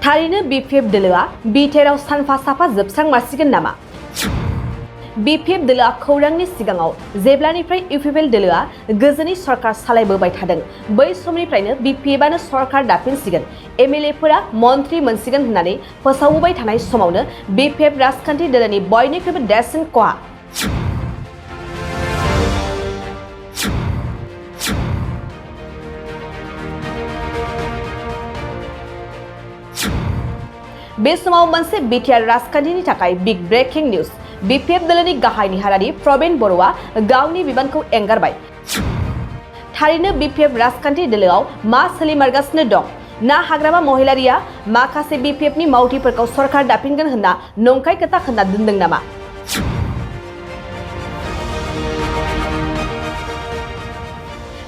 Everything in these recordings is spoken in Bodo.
थारैनो BPF दोलोआ बिटिआरआव सानफा साफा जोबस्रांमारसिगोन नामा? BPF दोलोआ खौरांनि सिगाङाव जेब्लानिफ्राय UPPL दोलोआ गोजोनै सरकार सालायबोबाय थादों बै समनिफ्रायनो BPFआनो सरकार दाफिनसिगोन MLAफोरा मन्त्रि मोनसिगोन होननानै फोसावबोबाय थानाय समावनो BPF राजखान्थि दोलोनि बयनिख्रुइबो देरसिन खहा बे समाव मोनसे बिटिआर राजखान्थिनि थाखाय बिग ब्रेकिं निउज BPF दोलोनि गाहाय नेहारारि प्रबीण बर'आ गावनि बिबानखौ एंगारबाय। थारैनो BPF राजखान्थि दोलोआव मा सोलिमारगासिनो दं? ना हाग्रामा महिलारिया माखासे BPFनि मावथिफोरखौ सरकार दाफिनगोन होनना नंखाय खोथा खोन्था दोनदों नामा?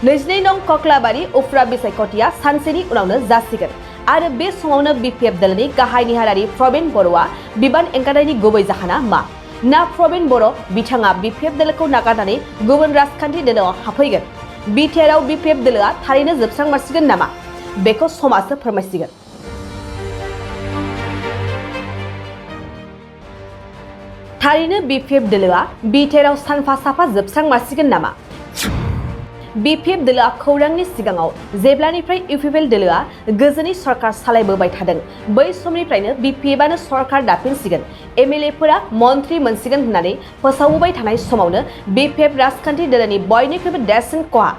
नैजिनै नं कक्लाबारि उफ्रा बिसायख'थिया सानसेनि उनावनो जासिगोन आरो बे समावनो BPF दोलोनि गाहाय नेहारारि प्रबीण बर'आ बिबान एंगारनायनि गुबै जाहोना मा? ना प्रबीण बर' बिथाङा BPF दोलोखौ नागारनानै गुबुन राजखान्थि दोलोआव हाबफैगोन? बिटिआरआव BPF दोलोआ थारैनो जोबस्रांमारसिगोन नामा? बेखौ समाजो फोरमायसिगोन। थारैनो BPF दोलोआ बिटिआरआव सानफा साफा जोबस्रांमारसिगोन नामा? BPF दोलोआ खौरांनि सिगाङाव जेब्लानिफ्राय UPPL दोलोआ गोजोनै सरकार सालायबोबाय थादों बै समनिफ्रायनो BPFआनो सरकार दाफिनसिगोन MLAफोरा मन्त्रि मोनसिगोन होननानै फोसावबोबाय थानाय समावनो BPF राजखान्थि दोलोनि बयनिख्रुइबो देरसिन खहा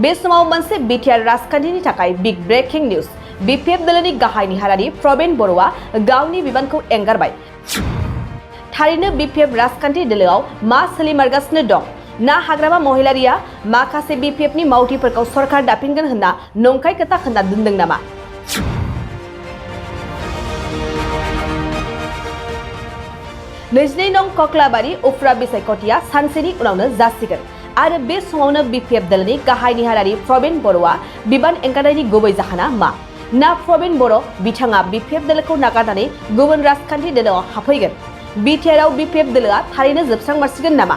बे समाव मोनसे बिटिआर राजखान्थिनि थाखाय बिग ब्रेकिं निउज BPF दोलोनि गाहाय नेहारारि प्रबीण बर'आ गावनि बिबानखौ एंगारबाय। थारैनो BPF राजखान्थि दोलोआव मा सोलिमारगासिनो दं? ना हाग्रामा महिलारिया माखासे BPFनि मावथिफोरखौ सरकार दाफिनगोन होनना नंखाय खोथा खोन्था दोनदों नामा? नैजिनै नं कक्लाबारि उफ्रा बिसायख'थिया सानसेनि उनावनो जासिगोन आरो बे समावनो BPF दोलोनि गाहाय नेहारारि प्रबीण बर'आ बिबान एंगारनायनि गुबै जाहोना मा? ना प्रबीण बर' बिथाङा BPF दोलोखौ नागारनानै गुबुन राजखान्थि दोलोआव हाबफैगोन? बिटिआरआव BPF दोलोआ थारैनो जोबस्रांमारसिगोन नामा?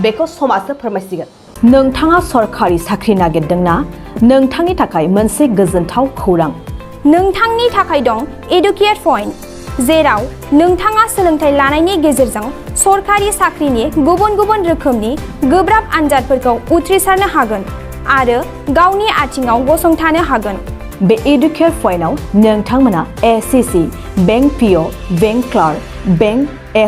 बेखौ समाजो फोरमायसिगोन। नोंथाङा सरखारि साख्रि नागिरदोंना? नोंथांनि थाखाय मोनसे गोजोनथाव खौरां। नोंथांनि थाखाय दं एडुकेट पइन्ट, जेराव नोंथाङा सोलोंथाइ लानायनि गेजेरजों सरखारि साख्रिनि गुबुन गुबुन रोखोमनि गोब्राब आनजादफोरखौ उथ्रिसारनो हागोन आरो गावनि आथिङाव गसंथानो हागोन। बे एडुकेट पइन्टआव नोंथांमोना SSC, bank PO, bank clerk, bank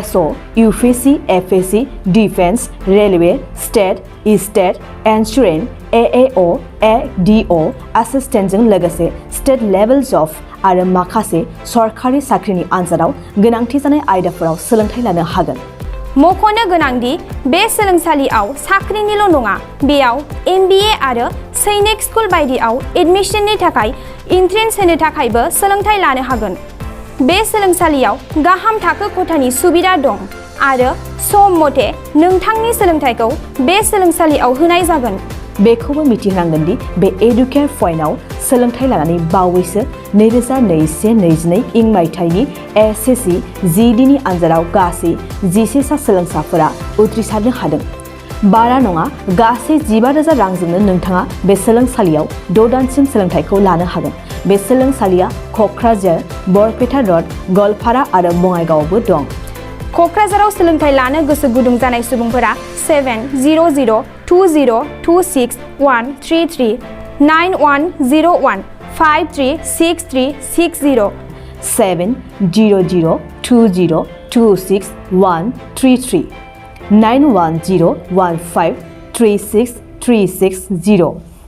SO, UPSC, FSC, defence, railway, state, insurance, AAO, ADO, एसिस्टेन्टजों लोगोसे स्टेट लेभेल जब आरो माखासे सरखारि साख्रिनि आनजादाव गोनांथि जानाय आयदाफोराव सोलोंथाइ लानो हागोन। मख'नो गोनांदि बे सोलोंसालियाव साख्रिनिल' नङा, बेयाव MBA आरो सैनिक स्कुल बायदियाव एडमिशननि थाखाय एन्ट्रेन्स होनो थाखायबो सोलोंथाइ लानो हागोन। बे सोलोंसालियाव गाहाम थाखो खथानि सुबिदा दं आरो सम मथे नोंथांनि सोलोंथाइखौ बे सोलोंसालियाव होनाय जागोन। बेखौबो मिथिनांगोन दि बे एडुकेट पइन्टआव सोलोंथाइ लानानै बावैसो 2021-22 इं मायथाइनि SSC GDनि आनजादाव गासै 11 सा सोलोंसाफोरा उथ्रिसारनो हादों। बारा नङा, गासै 15,000 रांजोंनो नोंथाङा बे सोलोंसालियाव 6 दानसिम सोलोंथाइखौ लानो हागोन। बे सोलोंसालिया क'क्राझार, बरपेटा र'ड, गवालपारा आरो बङाइगावआवबो दं। क'क्राझाराव सोलोंथाइ लानो गोसो गुदुं जानाय सुबुंफोरा 70020261333 9101536360 70020261333 9101536360